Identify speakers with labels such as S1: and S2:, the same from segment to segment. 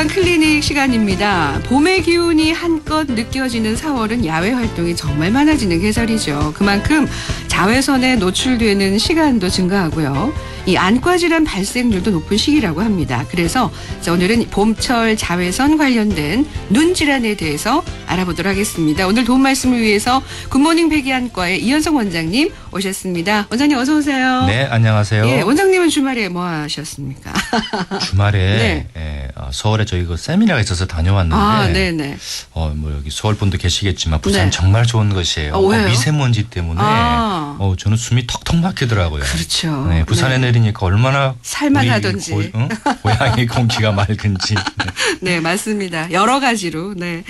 S1: 건강 클리닉 시간입니다. 봄의 기운이 한껏 느껴지는 4월은 야외 활동이 정말 많아지는 계절이죠. 그만큼 자외선에 노출되는 시간도 증가하고요. 이 안과 질환 발생률도 높은 시기라고 합니다. 그래서 오늘은 봄철 자외선 관련된 눈 질환에 대해서 알아보도록 하겠습니다. 오늘 도움 말씀을 위해서 굿모닝 백이안과의 이현성 원장님 오셨습니다. 원장님 어서 오세요.
S2: 네, 안녕하세요.
S1: 예, 원장님은 주말에 뭐 하셨습니까?
S2: 주말에
S1: 네.
S2: 서울에 저희 그 세미나가 있어서 다녀왔는데
S1: 네네.
S2: 뭐 여기 서울 분도 계시겠지만 부산
S1: 네.
S2: 정말 좋은 것이에요.
S1: 왜요?
S2: 미세먼지 때문에 저는 숨이 턱턱 막히더라고요.
S1: 그렇죠.
S2: 네, 부산에 내리니까 얼마나
S1: 살만하던지.
S2: 고향의 공기가 맑은지.
S1: 네, 맞습니다. 여러 가지로. 네.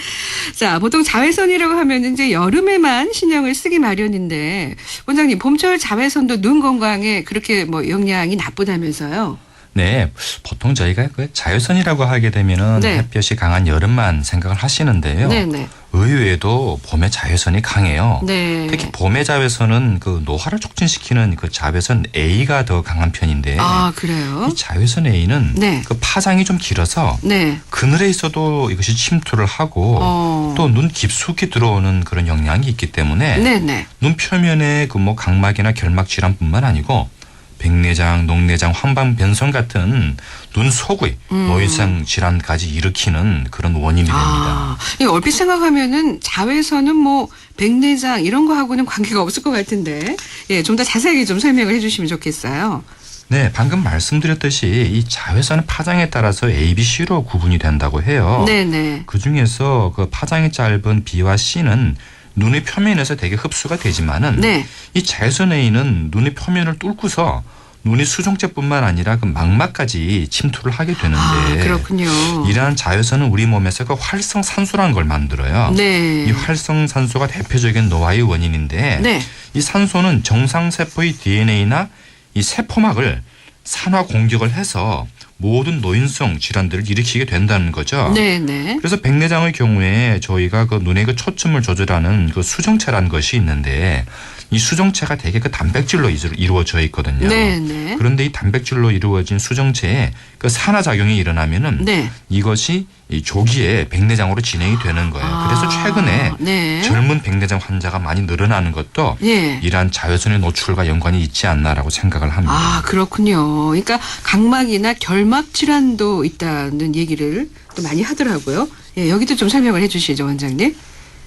S1: 자, 보통 자외선이라고 하면 이제 여름에만 신경을 쓰기 마련인데 원장님, 봄철 자외선도 눈 건강에 그렇게 뭐 영향이 나쁘다면서요?
S2: 네, 보통 저희가 그 자외선이라고 하게 되면은
S1: 네.
S2: 햇볕이 강한 여름만 생각을 하시는데요.
S1: 네네.
S2: 의외에도 봄에 자외선이 강해요.
S1: 네.
S2: 특히 봄의 자외선은 그 노화를 촉진시키는 그 자외선 A가 더 강한 편인데
S1: 그래요?
S2: 이 자외선 A는
S1: 네.
S2: 그 파장이 좀 길어서
S1: 네.
S2: 그늘에 있어도 이것이 침투를 하고 또 눈 깊숙이 들어오는 그런 영향이 있기 때문에
S1: 네네.
S2: 눈 표면에 그 뭐 각막이나 결막 질환뿐만 아니고 백내장, 녹내장, 황반변성 같은 눈 속의 노인성 질환까지 일으키는 그런 원인이 됩니다.
S1: 이 얼핏 생각하면은 자외선은 뭐 백내장 이런 거하고는 관계가 없을 것 같은데, 예, 좀 더 자세하게 좀 설명을 해주시면 좋겠어요.
S2: 네, 방금 말씀드렸듯이 이 자외선 파장에 따라서 A, B, C로 구분이 된다고 해요.
S1: 네네.
S2: 그 중에서 그 파장이 짧은 B와 C는 눈의 표면에서 되게 흡수가 되지만은
S1: 네.
S2: 이 자외선 A는 눈의 표면을 뚫고서 눈의 수정체뿐만 아니라 그 망막까지 침투를 하게 되는데
S1: 그렇군요.
S2: 이러한 자외선은 우리 몸에서 그 활성산소라는 걸 만들어요.
S1: 네.
S2: 이 활성산소가 대표적인 노화의 원인인데
S1: 네.
S2: 이 산소는 정상세포의 DNA나 이 세포막을 산화 공격을 해서 모든 노인성 질환들을 일으키게 된다는 거죠.
S1: 네네.
S2: 그래서 백내장의 경우에 저희가 그 눈의 그 초점을 조절하는 그 수정체라는 것이 있는데 이 수정체가 되게 그 단백질로 이루어져 있거든요.
S1: 네네.
S2: 그런데 이 단백질로 이루어진 수정체에 그 산화작용이 일어나면은
S1: 네.
S2: 이것이 이 조기에 백내장으로 진행이 되는 거예요. 그래서 최근에
S1: 네.
S2: 젊은 백내장 환자가 많이 늘어나는 것도
S1: 예.
S2: 이러한 자외선의 노출과 연관이 있지 않나라고 생각을 합니다.
S1: 그렇군요. 그러니까 각막이나 결막 질환도 있다는 얘기를 또 많이 하더라고요. 예, 여기도 좀 설명을 해 주시죠, 원장님.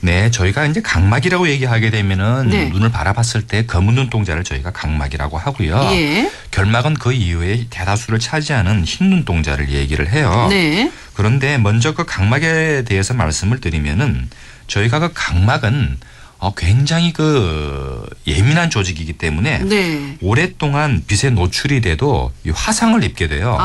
S2: 네, 저희가 이제 각막이라고 얘기하게 되면은
S1: 네.
S2: 눈을 바라봤을 때 검은 눈동자를 저희가 각막이라고 하고요.
S1: 예.
S2: 결막은 그 이후에 대다수를 차지하는 흰 눈동자를 얘기를 해요.
S1: 네.
S2: 그런데 먼저 그 각막에 대해서 말씀을 드리면은 저희가 그 각막은 굉장히 그 예민한 조직이기 때문에
S1: 네.
S2: 오랫동안 빛에 노출이 돼도 이 화상을 입게 돼요.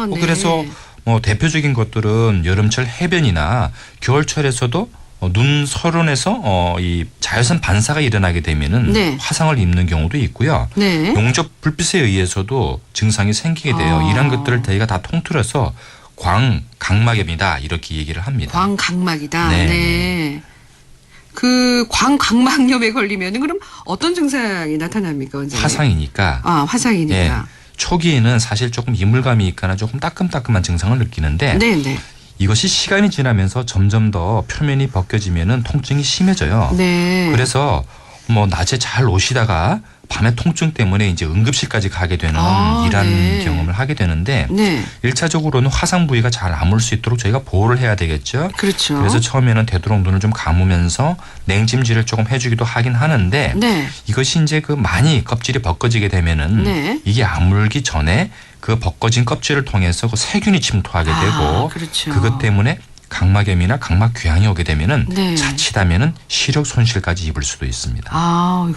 S1: 네.
S2: 그래서 뭐 대표적인 것들은 여름철 해변이나 겨울철에서도 눈 서론에서 이 자외선 반사가 일어나게 되면은
S1: 네.
S2: 화상을 입는 경우도 있고요.
S1: 네.
S2: 용접 불빛에 의해서도 증상이 생기게 돼요. 이런 것들을 저희가 다 통틀어서 광각막염이다 이렇게 얘기를 합니다.
S1: 광각막이다.
S2: 네.
S1: 네. 그 광각막염에 걸리면은 그럼 어떤 증상이 나타납니까, 원장님?
S2: 화상이니까.
S1: 화상이니까.
S2: 예. 초기에는 사실 조금 이물감이 있거나 조금 따끔따끔한 증상을 느끼는데
S1: 네네.
S2: 이것이 시간이 지나면서 점점 더 표면이 벗겨지면은 통증이 심해져요.
S1: 네.
S2: 그래서 뭐 낮에 잘 노시다가 밤에 통증 때문에 이제 응급실까지 가게 되는 이런
S1: 네.
S2: 경험을 하게 되는데
S1: 네.
S2: 1차적으로는 화상 부위가 잘 아물 수 있도록 저희가 보호를 해야 되겠죠.
S1: 그렇죠.
S2: 그래서 처음에는 되도록 눈을 좀 감으면서 냉찜질을 조금 해주기도 하긴 하는데
S1: 네.
S2: 이것이 이제 그 많이 껍질이 벗겨지게 되면은
S1: 네.
S2: 이게 아물기 전에 그 벗겨진 껍질을 통해서 그 세균이 침투하게 되고
S1: 그렇죠.
S2: 그것 때문에 각막염이나 각막 귀향이 오게 되면은
S1: 네.
S2: 자칫하면은 시력 손실까지 입을 수도 있습니다.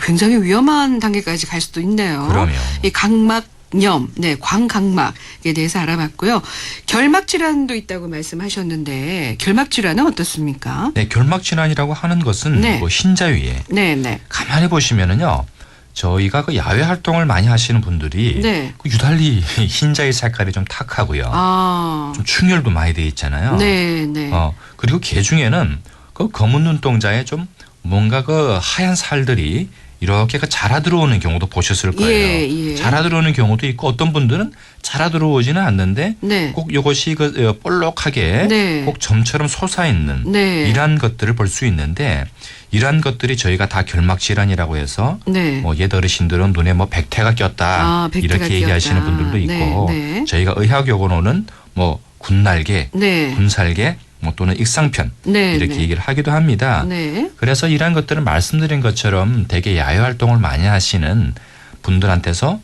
S1: 굉장히 위험한 단계까지 갈 수도 있네요.
S2: 그럼요.
S1: 이 각막염, 네, 광각막에 대해서 알아봤고요. 결막 질환도 있다고 말씀하셨는데 결막 질환은 어떻습니까?
S2: 네, 결막 질환이라고 하는 것은
S1: 네.
S2: 뭐 흰자 위에
S1: 네, 네.
S2: 가만히 보시면은요. 저희가 그 야외 활동을 많이 하시는 분들이
S1: 네.
S2: 그 유달리 흰자의 색깔이 좀 탁하고요. 좀 충혈도 많이 돼 있잖아요.
S1: 네, 네.
S2: 그리고 개 중에는 그 검은 눈동자에 좀 뭔가 그 하얀 살들이 이렇게 자라 들어오는 경우도 보셨을 거예요.
S1: 예.
S2: 자라 들어오는 경우도 있고 어떤 분들은 자라 들어오지는 않는데
S1: 네.
S2: 꼭 이것이 볼록하게
S1: 네.
S2: 꼭 점처럼 솟아있는
S1: 네.
S2: 이러한 것들을 볼 수 있는데 이러한 것들이 저희가 다 결막질환이라고 해서
S1: 네.
S2: 뭐 옛 어르신들은 눈에 뭐 백태가 꼈다
S1: 백태가
S2: 이렇게 얘기하시는
S1: 끼었다.
S2: 분들도 있고
S1: 네.
S2: 저희가 의학용어로는 뭐 군날개,
S1: 네.
S2: 군살개 뭐 또는 익상편
S1: 네.
S2: 이렇게
S1: 네.
S2: 얘기를 하기도 합니다.
S1: 네.
S2: 그래서 이러한 것들을 말씀드린 것처럼 되게 야외 활동을 많이 하시는 분들한테서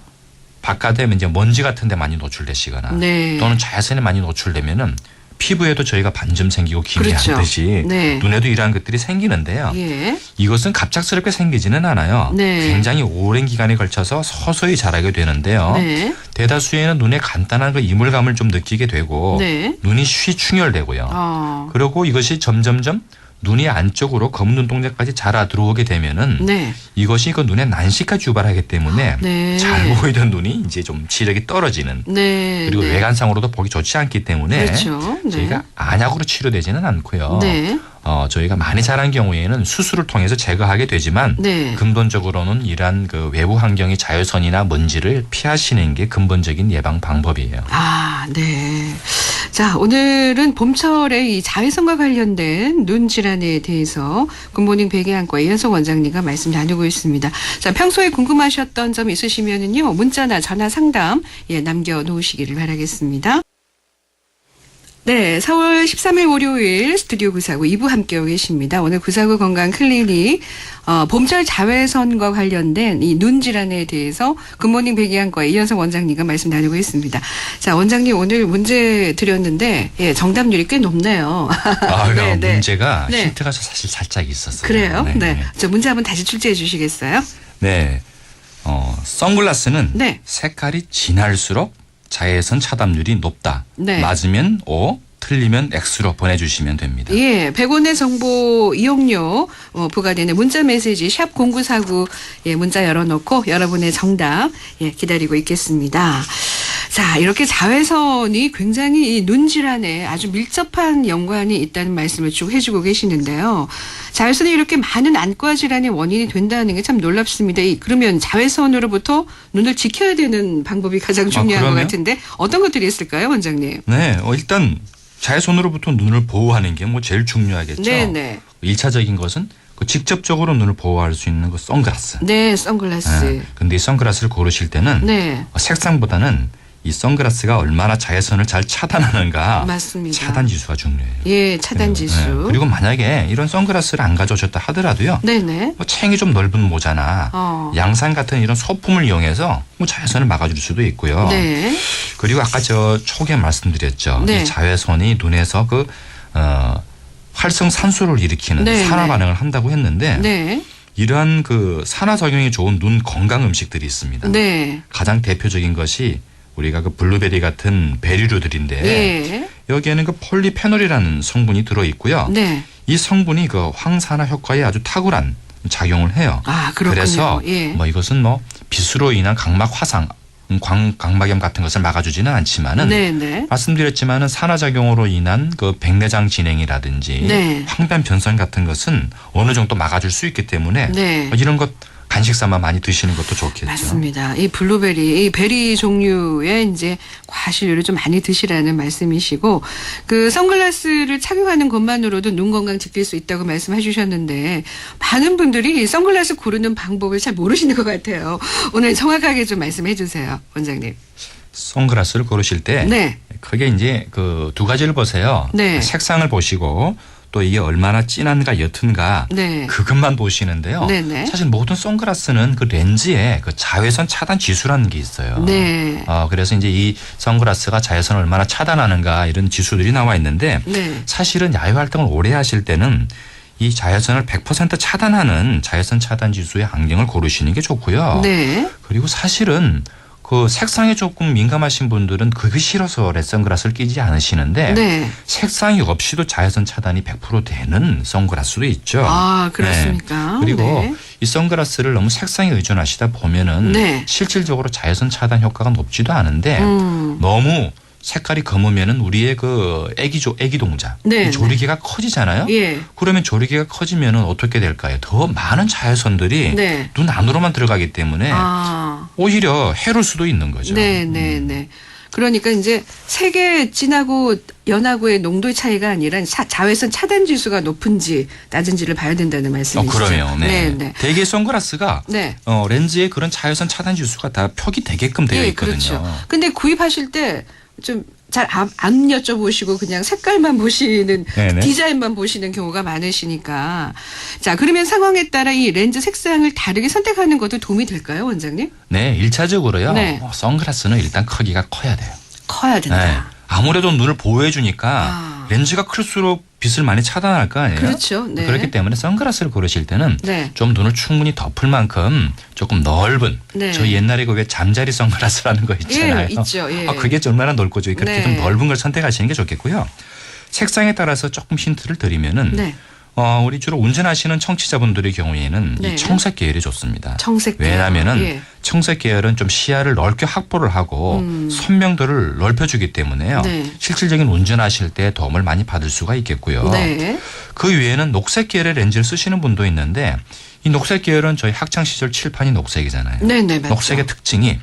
S2: 바깥에 이제 먼지 같은 데 많이 노출되시거나
S1: 네.
S2: 또는 자외선에 많이 노출되면은 피부에도 저희가 반점 생기고 기미
S1: 그렇죠.
S2: 앉듯이
S1: 네.
S2: 눈에도 이러한 것들이 생기는데요.
S1: 예.
S2: 이것은 갑작스럽게 생기지는 않아요.
S1: 네.
S2: 굉장히 오랜 기간에 걸쳐서 서서히 자라게 되는데요.
S1: 네.
S2: 대다수에는 눈에 간단한 그 이물감을 좀 느끼게 되고
S1: 네.
S2: 눈이 충혈되고요.
S1: 그
S2: 그리고 이것이 점점점 눈이 안쪽으로 검은 눈동자까지 자라 들어오게 되면은
S1: 네.
S2: 이것이 그 눈에 난시까지 유발하기 때문에
S1: 네.
S2: 잘 보이던 눈이 이제 좀 시력이 떨어지는
S1: 네.
S2: 그리고
S1: 네.
S2: 외관상으로도 보기 좋지 않기 때문에
S1: 그렇죠. 네.
S2: 저희가 안약으로 치료되지는 않고요.
S1: 네.
S2: 저희가 많이 자란 경우에는 수술을 통해서 제거하게 되지만
S1: 네.
S2: 근본적으로는 이러한 그 외부 환경의 자외선이나 먼지를 피하시는 게 근본적인 예방 방법이에요.
S1: 네. 자, 오늘은 봄철의 이 자외선과 관련된 눈 질환에 대해서 굿모닝 베개안과 이현석 원장님과 말씀 나누고 있습니다. 자, 평소에 궁금하셨던 점 있으시면은요, 문자나 전화 상담 남겨놓으시기를 바라겠습니다. 네, 4월 13일 월요일 스튜디오 구사구 2부 함께하고 계십니다. 오늘 구사구 건강 클리닉 봄철 자외선과 관련된 이 눈 질환에 대해서 굿모닝 백이안과 이현석 원장님과 말씀 나누고 있습니다. 자, 원장님 오늘 문제 드렸는데 정답률이 꽤 높네요. 네,
S2: 문제가
S1: 네.
S2: 힌트가 사실 살짝 있었어요.
S1: 그래요? 네. 저 문제 한번 다시 출제해 주시겠어요?
S2: 네. 선글라스는
S1: 네.
S2: 색깔이 진할수록 자외선 차단율이 높다.
S1: 네.
S2: 맞으면 O, 틀리면 X로 보내주시면 됩니다.
S1: 예, 100원의 정보 이용료 부과되는 문자 메시지 샵 0949 문자 열어놓고 여러분의 정답 기다리고 있겠습니다. 자, 이렇게 자외선이 굉장히 이 눈 질환에 아주 밀접한 연관이 있다는 말씀을 쭉 해주고 계시는데요. 자외선이 이렇게 많은 안과 질환의 원인이 된다는 게 참 놀랍습니다. 그러면 자외선으로부터 눈을 지켜야 되는 방법이 가장 중요한 것 같은데 어떤 것들이 있을까요, 원장님?
S2: 네, 일단 자외선으로부터 눈을 보호하는 게 뭐 제일 중요하겠죠.
S1: 네네.
S2: 1차적인 것은 직접적으로 눈을 보호할 수 있는 그 선글라스.
S1: 네, 선글라스.
S2: 근데 이 선글라스를 고르실 때는
S1: 네.
S2: 색상보다는 이 선글라스가 얼마나 자외선을 잘 차단하는가.
S1: 맞습니다.
S2: 차단 지수가 중요해요.
S1: 예, 차단 지수.
S2: 네. 그리고 만약에 이런 선글라스를 안 가져오셨다 하더라도요.
S1: 네네.
S2: 뭐 챙이 좀 넓은 모자나 양산 같은 이런 소품을 이용해서 뭐 자외선을 막아줄 수도 있고요.
S1: 네.
S2: 그리고 아까 저 초기에 말씀드렸죠.
S1: 네.
S2: 이 자외선이 눈에서 활성산소를 일으키는
S1: 네,
S2: 산화
S1: 네.
S2: 반응을 한다고 했는데
S1: 네.
S2: 이러한 그 산화작용이 좋은 눈 건강 음식들이 있습니다.
S1: 네.
S2: 가장 대표적인 것이 우리가 그 블루베리 같은 베리류들인데
S1: 예.
S2: 여기에는 그 폴리페놀이라는 성분이 들어있고요.
S1: 네.
S2: 이 성분이 그 황산화 효과에 아주 탁월한 작용을 해요.
S1: 아, 그렇군요.
S2: 그래서
S1: 예.
S2: 뭐 이것은 뭐 빛으로 인한 각막 화상, 각막염 같은 것을 막아주지는 않지만은
S1: 네네.
S2: 말씀드렸지만은 산화작용으로 인한 그 백내장 진행이라든지
S1: 네.
S2: 황변 변성 같은 것은 어느 정도 막아줄 수 있기 때문에
S1: 네.
S2: 이런 것 간식 삼아 많이 드시는 것도 좋겠죠.
S1: 맞습니다. 이 블루베리, 이 베리 종류의 이제 과실류를 좀 많이 드시라는 말씀이시고, 그 선글라스를 착용하는 것만으로도 눈 건강 지킬 수 있다고 말씀해 주셨는데, 많은 분들이 이 선글라스 고르는 방법을 잘 모르시는 것 같아요. 오늘 정확하게 좀 말씀해 주세요, 원장님.
S2: 선글라스를 고르실 때
S1: 네.
S2: 크게 이제 그 두 가지를 보세요.
S1: 네.
S2: 색상을 보시고 또 이게 얼마나 진한가 옅은가
S1: 네.
S2: 그것만 보시는데요.
S1: 네네.
S2: 사실 모든 선글라스는 그 렌즈에 그 자외선 차단 지수라는 게 있어요.
S1: 네.
S2: 그래서 이제 이 선글라스가 자외선을 얼마나 차단하는가 이런 지수들이 나와 있는데
S1: 네.
S2: 사실은 야외 활동을 오래 하실 때는 이 자외선을 100% 차단하는 자외선 차단 지수의 안경을 고르시는 게 좋고요.
S1: 네.
S2: 그리고 사실은 그 색상에 조금 민감하신 분들은 그게 싫어서 선글라스를 끼지 않으시는데
S1: 네.
S2: 색상이 없이도 자외선 차단이 100% 되는 선글라스도 있죠.
S1: 아, 그렇습니까?
S2: 네. 그리고
S1: 네.
S2: 이 선글라스를 너무 색상에 의존하시다 보면은
S1: 네.
S2: 실질적으로 자외선 차단 효과가 높지도 않은데 너무 색깔이 검으면은 우리의 그 애기 동자
S1: 네,
S2: 이 조리개가 커지잖아요.
S1: 예.
S2: 그러면 조리개가 커지면은 어떻게 될까요? 더 많은 자외선들이
S1: 네.
S2: 눈 안으로만 들어가기 때문에
S1: 아.
S2: 오히려 해로울 수도 있는 거죠.
S1: 네, 네, 네. 그러니까 이제 색의 진하고 연하고의 농도의 차이가 아니라 자외선 차단 지수가 높은지 낮은지를 봐야 된다는 말씀이시죠.
S2: 그러면 네.
S1: 네, 네.
S2: 대개 선글라스가
S1: 네.
S2: 렌즈에 그런 자외선 차단 지수가 다 표기 되게끔 되어
S1: 예,
S2: 있거든요.
S1: 그렇죠. 근데 구입하실 때 좀 잘 안 여쭤보시고 그냥 색깔만 보시는
S2: 네네.
S1: 디자인만 보시는 경우가 많으시니까 자 그러면 상황에 따라 이 렌즈 색상을 다르게 선택하는 것도 도움이 될까요, 원장님?
S2: 네, 1차적으로요.
S1: 네.
S2: 선글라스는 일단 크기가 커야 돼요.
S1: 커야 된다.
S2: 네. 아무래도 눈을 보호해 주니까
S1: 아.
S2: 렌즈가 클수록 빛을 많이 차단할 거 아니에요.
S1: 그렇죠. 네.
S2: 그렇기 때문에 선글라스를 고르실 때는
S1: 네.
S2: 좀 눈을 충분히 덮을 만큼 조금 넓은
S1: 네.
S2: 저희 옛날에 그 왜 잠자리 선글라스라는 거 있잖아요.
S1: 예, 있죠. 예.
S2: 그게 얼마나 넓고 그렇게
S1: 네.
S2: 좀 넓은 걸 선택하시는 게 좋겠고요. 색상에 따라서 조금 힌트를 드리면은
S1: 네.
S2: 우리 주로 운전하시는 청취자분들의 경우에는
S1: 네.
S2: 이 청색 계열이 좋습니다.
S1: 청색 계열.
S2: 왜냐하면은
S1: 예.
S2: 청색 계열은 좀 시야를 넓게 확보를 하고 선명도를 넓혀주기 때문에요.
S1: 네.
S2: 실질적인 운전하실 때 도움을 많이 받을 수가 있겠고요.
S1: 네.
S2: 그 외에는 녹색 계열의 렌즈를 쓰시는 분도 있는데 이 녹색 계열은 저희 학창 시절 칠판이 녹색이잖아요.
S1: 네, 네, 맞죠.
S2: 녹색의 특징이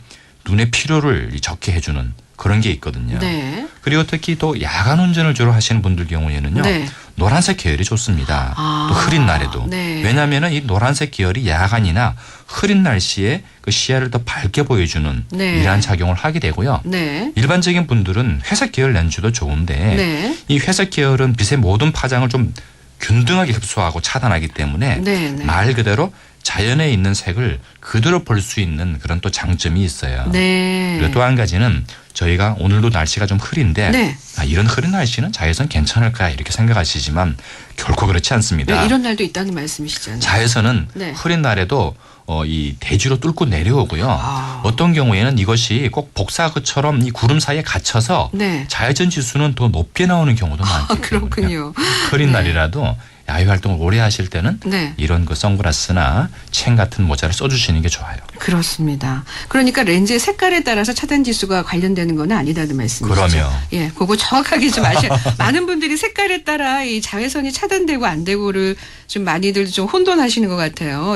S2: 눈의 피로를 적게 해주는 그런 게 있거든요.
S1: 네.
S2: 그리고 특히 또 야간 운전을 주로 하시는 분들 경우에는요.
S1: 네.
S2: 노란색 계열이 좋습니다.
S1: 아,
S2: 또 흐린 날에도.
S1: 네.
S2: 왜냐하면 이 노란색 계열이 야간이나 흐린 날씨에 그 시야를 더 밝게 보여주는
S1: 네.
S2: 이러한 작용을 하게 되고요.
S1: 네.
S2: 일반적인 분들은 회색 계열 렌즈도 좋은데
S1: 네.
S2: 이 회색 계열은 빛의 모든 파장을 좀 균등하게 흡수하고 차단하기 때문에
S1: 네, 네.
S2: 말 그대로 자연에 있는 색을 그대로 볼 수 있는 그런 또 장점이 있어요.
S1: 네.
S2: 그리고 또 한 가지는 저희가 오늘도 날씨가 좀 흐린데
S1: 네.
S2: 이런 흐린 날씨는 자외선 괜찮을까 이렇게 생각하시지만 결코 그렇지 않습니다.
S1: 네, 이런 날도 있다는 말씀이시잖아요.
S2: 자외선은
S1: 네.
S2: 흐린 날에도 이 대지로 뚫고 내려오고요.
S1: 아.
S2: 어떤 경우에는 이것이 꼭 복사구처럼 이 구름 사이에 갇혀서
S1: 네.
S2: 자외선 지수는 더 높게 나오는 경우도 많거든요.
S1: 그렇군요.
S2: 흐린
S1: 네.
S2: 날이라도 야외 활동을 오래 하실 때는
S1: 네.
S2: 이런 그 선글라스나 책 같은 모자를 써주시는 게 좋아요.
S1: 그렇습니다. 그러니까 렌즈의 색깔에 따라서 차단 지수가 관련되는 건 아니다는 말씀이시죠.
S2: 그럼요.
S1: 예, 그거 정확하게 좀 많은 분들이 색깔에 따라 이 자외선이 차단되고 안 되고를 좀 많이들 좀 혼돈하시는 것 같아요.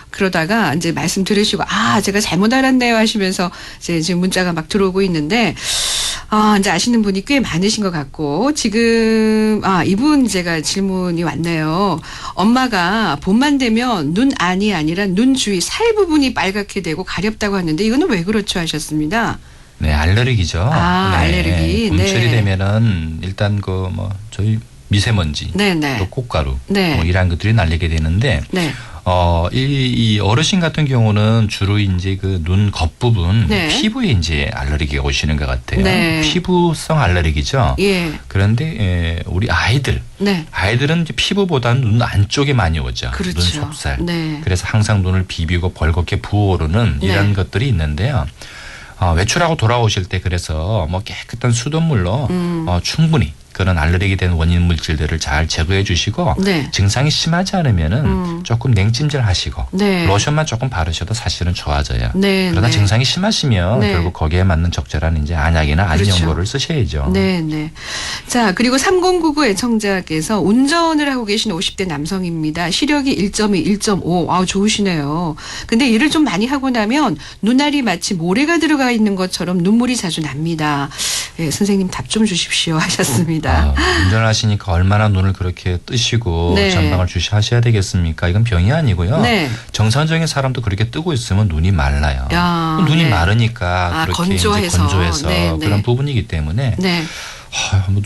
S1: 그러다가 이제 말씀 들으시고 제가 잘못 알았네요 하시면서 이제 지금 문자가 막 들어오고 있는데 이제 아시는 분이 꽤 많으신 것 같고 지금 이분 제가 질문이 왔네요. 엄마가 봄만 되면 눈 안이 아니라 눈 주위 살 부분이 빨갛게 되고 가렵다고 하는데 이거는 왜 그렇죠 하셨습니다.
S2: 네, 알레르기죠.
S1: 알레르기.
S2: 봄철이
S1: 네.
S2: 되면은 일단 저희 미세먼지,
S1: 네네.
S2: 또 꽃가루,
S1: 네.
S2: 이러한 것들이 날리게 되는데,
S1: 네.
S2: 이 어르신 같은 경우는 주로 이제 그 눈 겉부분
S1: 네.
S2: 피부에 이제 알레르기가 오시는 것 같아요.
S1: 네.
S2: 피부성 알레르기죠.
S1: 예.
S2: 그런데 우리
S1: 네.
S2: 아이들은 이제 피부보다는 눈 안쪽에 많이 오죠.
S1: 그렇죠.
S2: 눈 속살.
S1: 네.
S2: 그래서 항상 눈을 비비고 벌겋게 부어오르는
S1: 네.
S2: 이런 것들이 있는데요. 외출하고 돌아오실 때 그래서 깨끗한 수돗물로 충분히 그런 알레르기 된 원인 물질들을 잘 제거해 주시고
S1: 네.
S2: 증상이 심하지 않으면은 조금 냉찜질 하시고
S1: 네.
S2: 로션만 조금 바르셔도 사실은 좋아져요.
S1: 네.
S2: 그러나
S1: 네.
S2: 증상이 심하시면
S1: 네.
S2: 결국 거기에 맞는 적절한 이제 안약이나
S1: 그렇죠.
S2: 안연고를 쓰셔야죠.
S1: 네, 네. 자, 그리고 3099 애청자께서 운전을 하고 계신 50대 남성입니다. 시력이 1.2, 1.5. 좋으시네요. 근데 일을 좀 많이 하고 나면 눈알이 마치 모래가 들어가 있는 것처럼 눈물이 자주 납니다. 예, 선생님 답 좀 주십시오 하셨습니다.
S2: 운전하시니까 얼마나 눈을 그렇게 뜨시고
S1: 네.
S2: 전방을 주시하셔야 되겠습니까? 이건 병이 아니고요.
S1: 네.
S2: 정상적인 사람도 그렇게 뜨고 있으면 눈이 말라요. 눈이
S1: 네.
S2: 마르니까 그렇게 이제 건조해서
S1: 네, 네.
S2: 그런 부분이기 때문에
S1: 네.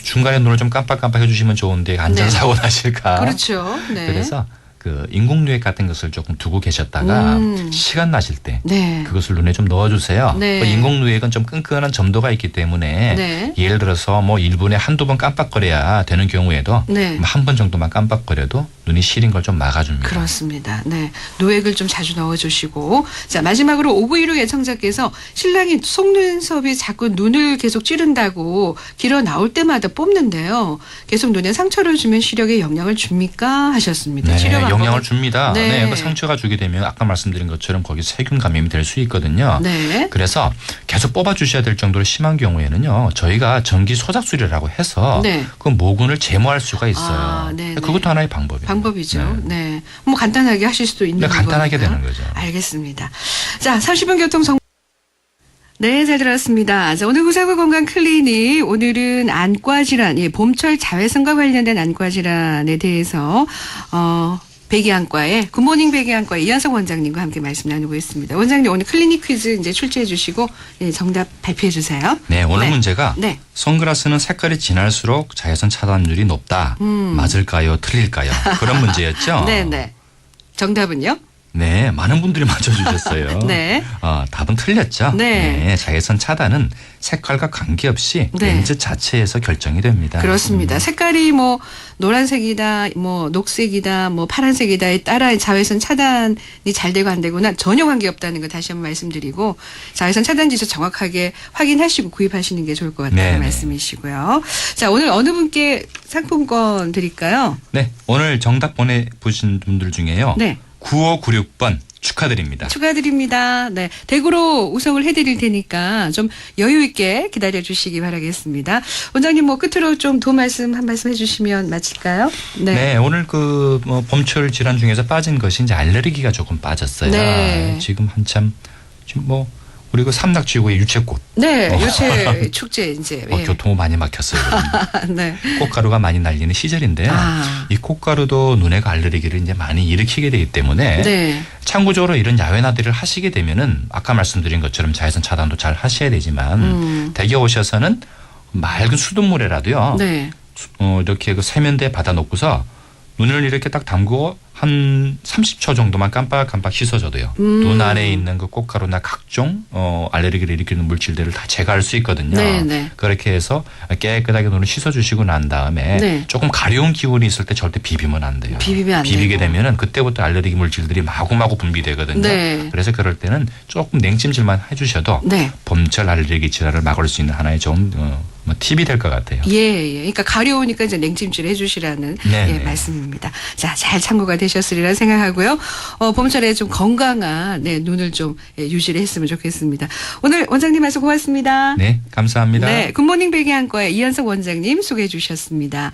S2: 중간에 눈을 좀 깜빡깜빡 해주시면 좋은데 안전사고 나실까.
S1: 그렇죠. 네.
S2: 그래서 그 인공누액 같은 것을 조금 두고 계셨다가 시간 나실 때
S1: 네.
S2: 그것을 눈에 좀 넣어주세요.
S1: 네.
S2: 그 인공누액은 좀 끈끈한 점도가 있기 때문에
S1: 네.
S2: 예를 들어서 1분에 한두 번 깜빡거려야 되는 경우에도
S1: 네.
S2: 한 번 정도만 깜빡거려도 눈이 시린 걸 좀 막아줍니다.
S1: 그렇습니다. 네. 노액을 좀 자주 넣어주시고. 자, 마지막으로 5916 애청자께서 신랑이 속눈썹이 자꾸 눈을 계속 찌른다고 길어 나올 때마다 뽑는데요. 계속 눈에 상처를 주면 시력에 영향을 줍니까? 하셨습니다.
S2: 네,
S1: 치료 방법은-
S2: 영향을 줍니다.
S1: 네.
S2: 네. 그 상처가 주게 되면 아까 말씀드린 것처럼 거기 세균 감염이 될 수 있거든요.
S1: 네.
S2: 그래서 계속 뽑아주셔야 될 정도로 심한 경우에는요. 저희가 전기 소작술이라고 해서
S1: 네.
S2: 그 모근을 제모할 수가 있어요.
S1: 아, 네, 네.
S2: 그것도 하나의 방법이에요.
S1: 방법이죠. 네. 뭐 간단하게 하실 수도 있는
S2: 네, 간단하게
S1: 거니까.
S2: 되는 거죠.
S1: 알겠습니다. 자, 30분 교통 정 네, 잘 들었습니다. 자, 오늘 구사구 건강 클리닉, 오늘은 안과 질환, 예, 봄철 자외선과 관련된 안과 질환에 대해서, 배기안과의, 굿모닝 배기안과의 이한석 원장님과 함께 말씀 나누고 있습니다. 원장님, 오늘 클리닉 퀴즈 이제 출제해 주시고, 예, 정답 발표해 주세요.
S2: 네, 오늘
S1: 네.
S2: 문제가
S1: 네.
S2: 선글라스는 색깔이 진할수록 자외선 차단율이 높다. 맞을까요? 틀릴까요? 그런 문제였죠.
S1: 네네. 정답은요?
S2: 네, 많은 분들이 맞춰주셨어요.
S1: 네.
S2: 답은 틀렸죠.
S1: 네.
S2: 자외선 차단은 색깔과 관계없이
S1: 네.
S2: 렌즈 자체에서 결정이 됩니다.
S1: 그렇습니다. 색깔이 뭐 노란색이다, 뭐 녹색이다, 뭐 파란색이다에 따라 자외선 차단이 잘 되고 안 되고는 전혀 관계없다는 거 다시 한번 말씀드리고 자외선 차단 지수 정확하게 확인하시고 구입하시는 게 좋을 것 같다는
S2: 네네.
S1: 말씀이시고요. 자, 오늘 어느 분께 상품권 드릴까요?
S2: 네, 오늘 정답 보내보신 분들 중에요.
S1: 네.
S2: 9596번 축하드립니다.
S1: 축하드립니다. 네. 댁으로 우성을 해드릴 테니까 좀 여유 있게 기다려 주시기 바라겠습니다. 원장님 뭐 끝으로 좀 도 말씀 한 말씀 해주시면 마칠까요?
S2: 네, 오늘 뭐 봄철 질환 중에서 빠진 것이 이제 알레르기가 조금 빠졌어요.
S1: 네.
S2: 지금 한참 지금 우리 그 삼락지구의 유채꽃
S1: 네, 요새 축제 이제. 예.
S2: 교통이 많이 막혔어요.
S1: 네.
S2: 꽃가루가 많이 날리는 시절인데요.
S1: 아.
S2: 이 꽃가루도 눈의 알레르기를 이제 많이 일으키게 되기 때문에
S1: 네.
S2: 참고적으로 이런 야외 나들이를 하시게 되면은 아까 말씀드린 것처럼 자외선 차단도 잘 하셔야 되지만 댁에 오셔서는 맑은 수돗물에라도요.
S1: 네.
S2: 이렇게 그 세면대에 받아놓고서 눈을 이렇게 딱 담그고 한 30초 정도만 깜빡깜빡 씻어줘도요. 눈 안에 있는 그 꽃가루나 각종 알레르기를 일으키는 물질들을 다 제거할 수 있거든요.
S1: 네, 네.
S2: 그렇게 해서 깨끗하게 눈을 씻어주시고 난 다음에
S1: 네.
S2: 조금 가려운 기운이 있을 때 절대 비비면 안 돼요.
S1: 비비면 안
S2: 비비게
S1: 되고.
S2: 되면은 그때부터 알레르기 물질들이 마구마구 분비되거든요.
S1: 네.
S2: 그래서 그럴 때는 조금 냉찜질만 해주셔도
S1: 네.
S2: 봄철 알레르기 질환을 막을 수 있는 하나의 좋은 팁이 될 것 같아요.
S1: 예. 그러니까 가려우니까 이제 냉찜질 해주시라는
S2: 네,
S1: 예,
S2: 네.
S1: 말씀입니다. 자, 잘 참고가 되셨으리라 생각하고요. 봄철에 좀 건강한 눈을 좀 유지를 했으면 좋겠습니다. 오늘 원장님 말씀 고맙습니다.
S2: 네, 감사합니다.
S1: 네, 굿모닝 배기안과의 이한석 원장님 소개해 주셨습니다.